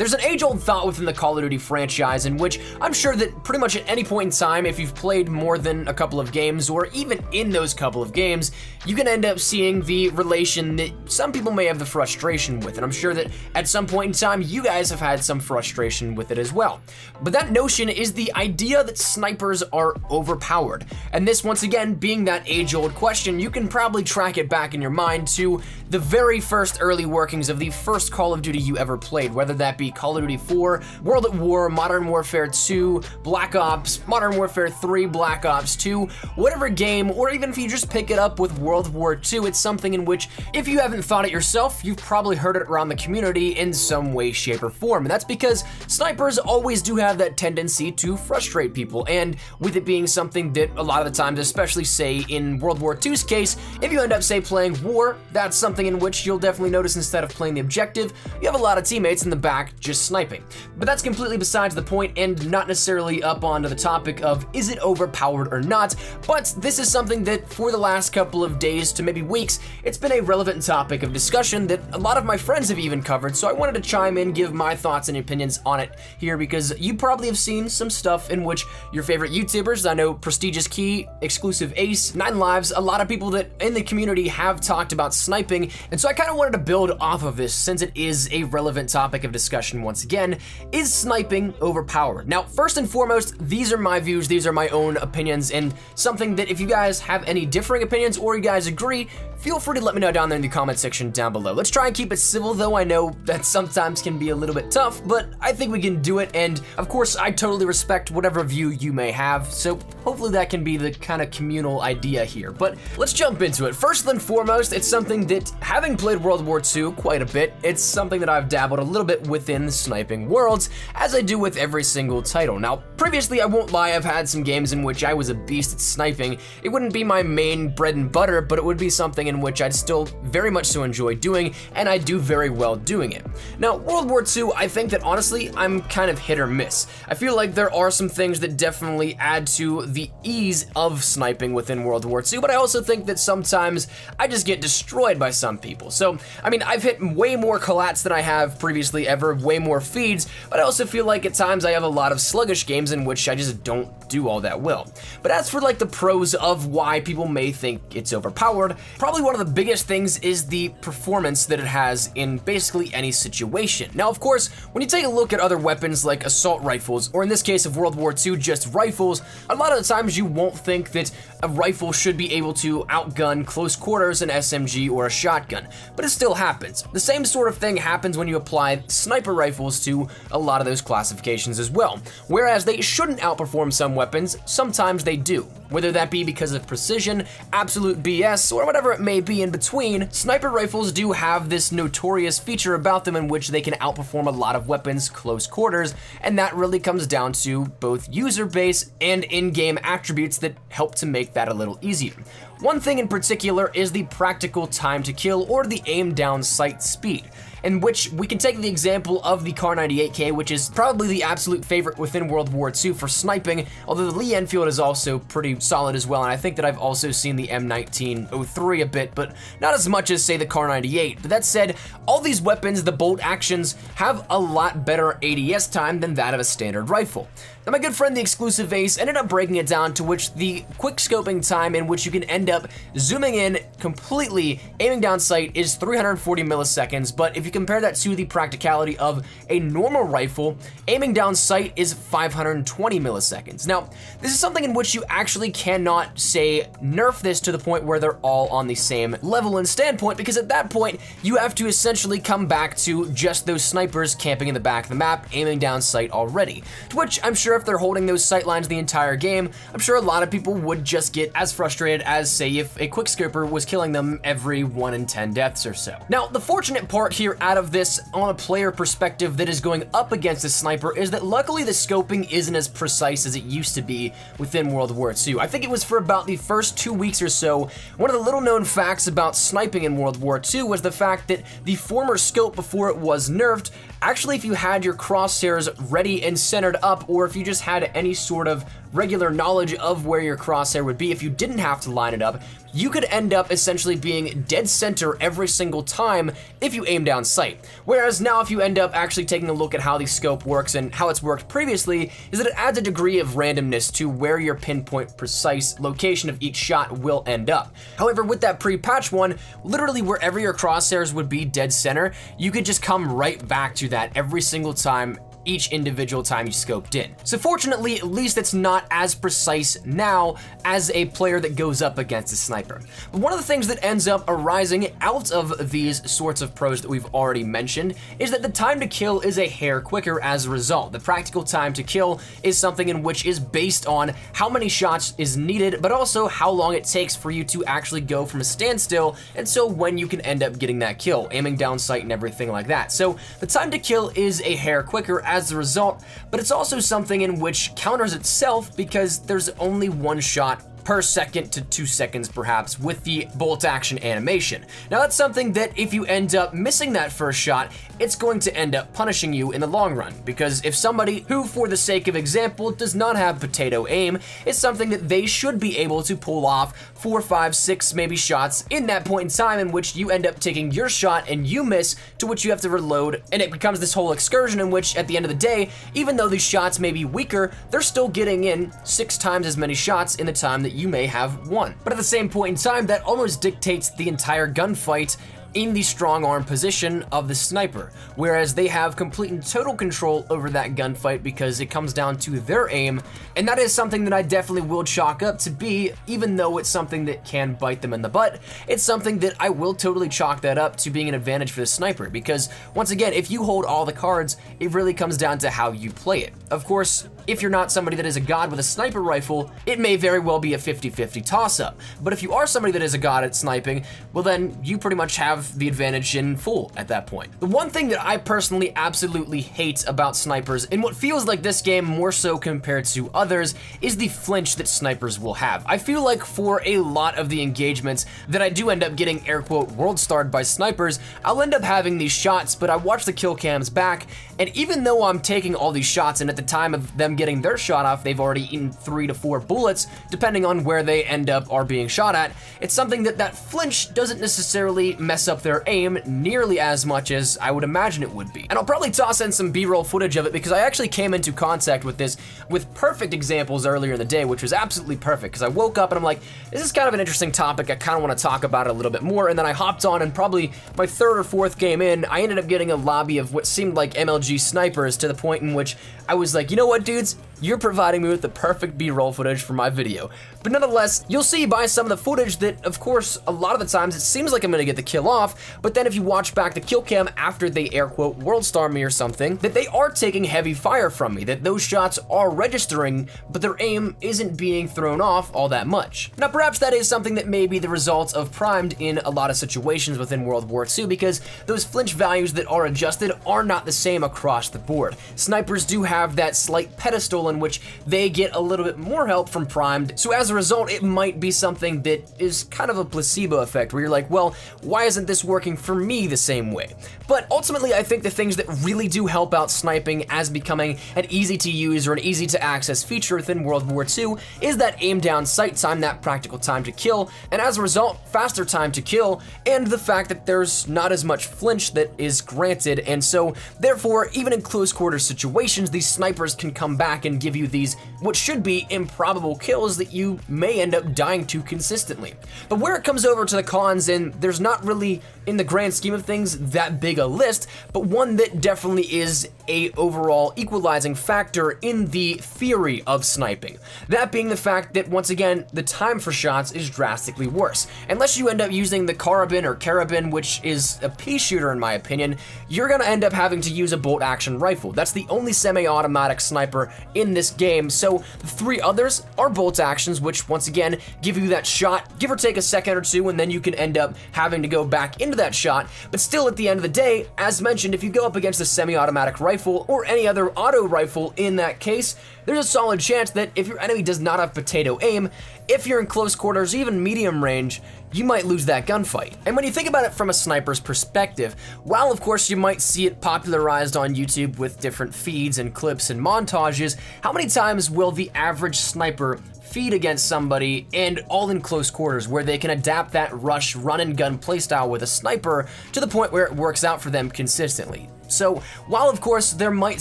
There's an age-old thought within the Call of Duty franchise in which I'm sure that pretty much at any point in time, if you've played more than a couple of games, or even in those couple of games, you can end up seeing the relation that some people may have the frustration with, and I'm sure that at some point in time, you guys have had some frustration with it as well. But that notion is the idea that snipers are overpowered, and this, once again, being that age-old question, you can probably track it back in your mind to the very first early workings of the first Call of Duty you ever played, whether that be Call of Duty 4, World at War, Modern Warfare 2, Black Ops, Modern Warfare 3, Black Ops 2, whatever game, or even if you just pick it up with World War 2, it's something in which, if you haven't thought it yourself, you've probably heard it around the community in some way, shape, or form. And that's because snipers always do have that tendency to frustrate people, and with it being something that a lot of the times, especially say in World War II's case, if you end up, say, playing war, that's something in which you'll definitely notice instead of playing the objective, you have a lot of teammates in the back just sniping. But that's completely besides the point and not necessarily up onto the topic of is it overpowered or not, but this is something that for the last couple of days to maybe weeks, it's been a relevant topic of discussion that a lot of my friends have even covered, so I wanted to chime in, give my thoughts and opinions on it here, because you probably have seen some stuff in which your favorite YouTubers, I know Prestigious Key, Exclusive Ace, 9 Lives, a lot of people that in the community have talked about sniping, and so I kind of wanted to build off of this since it is a relevant topic of discussion once again. Is sniping overpowered? Now, first and foremost, these are my views, these are my own opinions, and something that if you guys have any differing opinions or you guys agree, feel free to let me know down there in the comment section down below. Let's try and keep it civil, though I know that sometimes can be a little bit tough, but I think we can do it, and of course, I totally respect whatever view you may have, so hopefully that can be the kind of communal idea here. But let's jump into it. First and foremost, it's something that, having played World War II quite a bit, it's something that I've dabbled a little bit within the sniping worlds, as I do with every single title. Now, previously, I won't lie, I've had some games in which I was a beast at sniping. It wouldn't be my main bread and butter, but it would be something in which I'd still very much so enjoy doing, and I do very well doing it. Now, World War II, I think that honestly, I'm kind of hit or miss. I feel like there are some things that definitely add to the ease of sniping within World War II, but I also think that sometimes I just get destroyed by some people. So, I mean, I've hit way more collats than I have previously ever, way more feeds, but I also feel like at times I have a lot of sluggish games in which I just don't do all that well. But as for like the pros of why people may think it's overpowered, probably one of the biggest things is the performance that it has in basically any situation. Now, of course, when you take a look at other weapons like assault rifles, or in this case of World War II, just rifles, a lot of the times you won't think that a rifle should be able to outgun close quarters an SMG or a shotgun, but it still happens. The same sort of thing happens when you apply sniper rifles to a lot of those classifications as well. Whereas they shouldn't outperform some weapons, sometimes they do. Whether that be because of precision, absolute BS, or whatever it may be in between, sniper rifles do have this notorious feature about them in which they can outperform a lot of weapons close quarters, and that really comes down to both user base and in-game attributes that help to make that a little easier. One thing in particular is the practical time to kill, or the aim down sight speed, in which we can take the example of the Kar98K, which is probably the absolute favorite within World War II for sniping, although the Lee Enfield is also pretty solid as well, and I think that I've also seen the M1903 a bit, but not as much as, say, the Kar98. But that said, all these weapons, the bolt actions, have a lot better ADS time than that of a standard rifle. Now, my good friend, the Exclusive Ace, ended up breaking it down to which the quick scoping time in which you can end up zooming in completely, aiming down sight, is 340 milliseconds, but if you compare that to the practicality of a normal rifle, aiming down sight is 520 milliseconds. Now, this is something in which you actually cannot, say, nerf this to the point where they're all on the same level and standpoint, because at that point, you have to essentially come back to just those snipers camping in the back of the map, aiming down sight already, to which I'm sure if they're holding those sight lines the entire game, I'm sure a lot of people would just get as frustrated as, say, if a quickscoper was killing them every 1 in 10 deaths or so. Now, the fortunate part here out of this on a player perspective that is going up against a sniper is that luckily the scoping isn't as precise as it used to be within World War II. I think it was for about the first 2 weeks or so, one of the little known facts about sniping in World War II was the fact that the former scope before it was nerfed, actually if you had your crosshairs ready and centered up, or if you you just had any sort of regular knowledge of where your crosshair would be, if you didn't have to line it up, you could end up essentially being dead center every single time if you aim down sight. Whereas now if you end up actually taking a look at how the scope works and how it's worked previously, is that it adds a degree of randomness to where your pinpoint precise location of each shot will end up. However, with that pre-patch one, literally wherever your crosshairs would be dead center, you could just come right back to that every single time, each individual time you scoped in. So fortunately, at least it's not as precise now as a player that goes up against a sniper. But one of the things that ends up arising out of these sorts of pros that we've already mentioned is that the time to kill is a hair quicker as a result. The practical time to kill is something in which is based on how many shots is needed, but also how long it takes for you to actually go from a standstill until when you can end up getting that kill, aiming down sight and everything like that. So the time to kill is a hair quicker as a result, but it's also something in which counters itself because there's only one shot per second to 2 seconds perhaps with the bolt action animation. Now that's something that if you end up missing that first shot, it's going to end up punishing you in the long run, because if somebody who, for the sake of example, does not have potato aim, it's something that they should be able to pull off 4, 5, 6 maybe shots in that point in time in which you end up taking your shot and you miss, to which you have to reload, and it becomes this whole excursion in which at the end of the day, even though these shots may be weaker, they're still getting in 6 times as many shots in the time that you may have won. But at the same point in time, that almost dictates the entire gunfight in the strong arm position of the sniper, whereas they have complete and total control over that gunfight because it comes down to their aim, and that is something that I definitely will chalk up to be, even though it's something that can bite them in the butt, it's something that I will totally chalk that up to being an advantage for the sniper, because once again, if you hold all the cards, it really comes down to how you play it. Of course, if you're not somebody that is a god with a sniper rifle, it may very well be a 50-50 toss-up. But if you are somebody that is a god at sniping, well then you pretty much have the advantage in full at that point. The one thing that I personally absolutely hate about snipers, in what feels like this game more so compared to others, is the flinch that snipers will have. I feel like for a lot of the engagements that I do end up getting air quote world starred by snipers, I'll end up having these shots, but I watch the kill cams back, and even though I'm taking all these shots and at the time of them getting their shot off, they've already eaten 3 to 4 bullets, depending on where they end up are being shot at, it's something that flinch doesn't necessarily mess up their aim nearly as much as I would imagine it would be. And I'll probably toss in some B-roll footage of it because I actually came into contact with this with perfect examples earlier in the day, which was absolutely perfect because I woke up and I'm like, this is kind of an interesting topic, I kind of want to talk about it a little bit more, and then I hopped on and probably my 3rd or 4th game in, I ended up getting a lobby of what seemed like MLG snipers to the point in which I was like, you know what dudes, you're providing me with the perfect B-roll footage for my video. But nonetheless, you'll see by some of the footage that, of course, a lot of the times it seems like I'm gonna get the kill off, but then if you watch back the kill cam after they air quote world star me or something, that they are taking heavy fire from me, that those shots are registering, but their aim isn't being thrown off all that much. Now, perhaps that is something that may be the result of primed in a lot of situations within World War II, because those flinch values that are adjusted are not the same across the board. Snipers do have that slight pedestal in which they get a little bit more help from primed, so as a result, it might be something that is kind of a placebo effect, where you're like, well, why isn't this working for me the same way? But ultimately, I think the things that really do help out sniping as becoming an easy to use or an easy to access feature within World War II is that aim down sight time, that practical time to kill, and as a result, faster time to kill, and the fact that there's not as much flinch that is granted, and so therefore, even in close quarter situations, these snipers can come back and give you these, what should be improbable kills that you may end up dying to consistently. But where it comes over to the cons, and there's not really, in the grand scheme of things, that big a list, but one that definitely is a overall equalizing factor in the theory of sniping. That being the fact that, once again, the time for shots is drastically worse. Unless you end up using the carabin or carabin, which is a pea shooter in my opinion, you're gonna end up having to use a bolt action rifle. That's the only semi-automatic sniper in this game, so the 3 others are bolt actions, which once again give you that shot, give or take a second or 2, and then you can end up having to go back into that shot. But still, at the end of the day, as mentioned, if you go up against a semi-automatic rifle or any other auto rifle in that case, there's a solid chance that if your enemy does not have potato aim, if you're in close quarters, even medium range, you might lose that gunfight. And when you think about it from a sniper's perspective, while of course you might see it popularized on YouTube with different feeds and clips and montages, how many times will the average sniper feed against somebody and all in close quarters where they can adapt that rush run and gun playstyle with a sniper to the point where it works out for them consistently? So while of course there might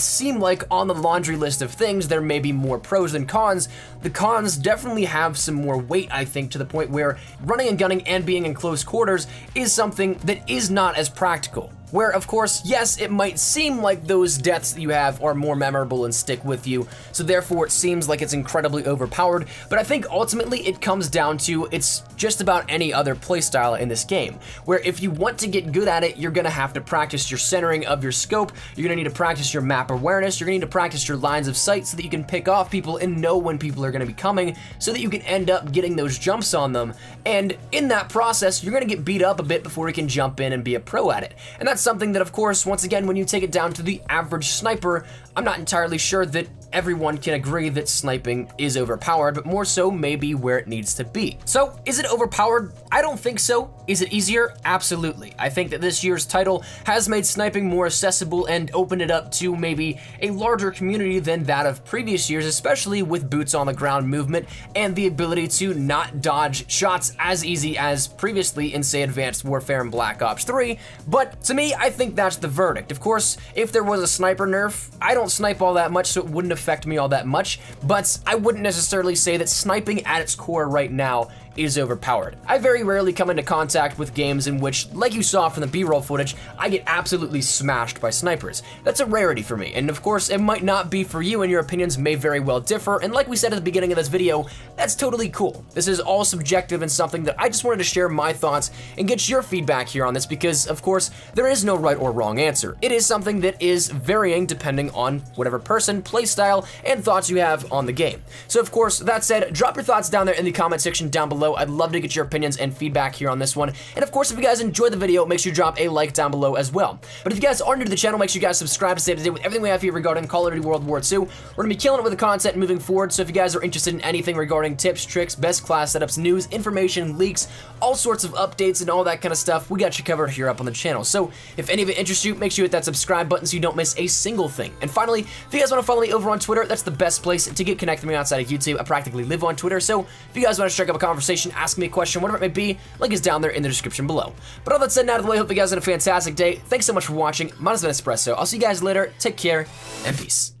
seem like on the laundry list of things there may be more pros than cons, the cons definitely have some more weight, I think, to the point where running and gunning and being in close quarters is something that is not as practical. Where, of course, yes, it might seem like those deaths that you have are more memorable and stick with you, so therefore it seems like it's incredibly overpowered, but I think ultimately it comes down to it's just about any other playstyle in this game, where if you want to get good at it, you're gonna have to practice your centering of your scope, you're gonna need to practice your map awareness, you're gonna need to practice your lines of sight so that you can pick off people and know when people are gonna be coming, so that you can end up getting those jumps on them, and in that process, you're gonna get beat up a bit before you can jump in and be a pro at it. And that's something that, of course, once again, when you take it down to the average sniper, I'm not entirely sure that everyone can agree that sniping is overpowered, but more so maybe where it needs to be. So, is it overpowered? I don't think so. Is it easier? Absolutely. I think that this year's title has made sniping more accessible and opened it up to maybe a larger community than that of previous years, especially with boots on the ground movement and the ability to not dodge shots as easy as previously in, say, Advanced Warfare and Black Ops 3, but to me, I think that's the verdict. Of course, if there was a sniper nerf, I don't snipe all that much, so it wouldn't affect me all that much, but I wouldn't necessarily say that sniping at its core right now is overpowered. I very rarely come into contact with games in which, like you saw from the B-roll footage, I get absolutely smashed by snipers. That's a rarity for me, and of course, it might not be for you, and your opinions may very well differ, and like we said at the beginning of this video, that's totally cool. This is all subjective and something that I just wanted to share my thoughts and get your feedback here on this because, of course, there is no right or wrong answer. It is something that is varying depending on whatever person, playstyle, and thoughts you have on the game. So, of course, that said, drop your thoughts down there in the comment section down below. I'd love to get your opinions and feedback here on this one. And of course, if you guys enjoyed the video, make sure you drop a like down below as well. But if you guys are new to the channel, make sure you guys subscribe to stay up to date with everything we have here regarding Call of Duty World War II. We're gonna be killing it with the content moving forward, so if you guys are interested in anything regarding tips, tricks, best class setups, news, information, leaks, all sorts of updates and all that kind of stuff, we got you covered here up on the channel. So if any of it interests you, make sure you hit that subscribe button so you don't miss a single thing. And finally, if you guys want to follow me over on Twitter, that's the best place to get connected with me outside of YouTube. I practically live on Twitter, so if you guys want to strike up a conversation, ask me a question, whatever it may be, link is down there in the description below. But all that said and out of the way, hope you guys had a fantastic day. Thanks so much for watching. Mine has been Espresso. I'll see you guys later. Take care and peace.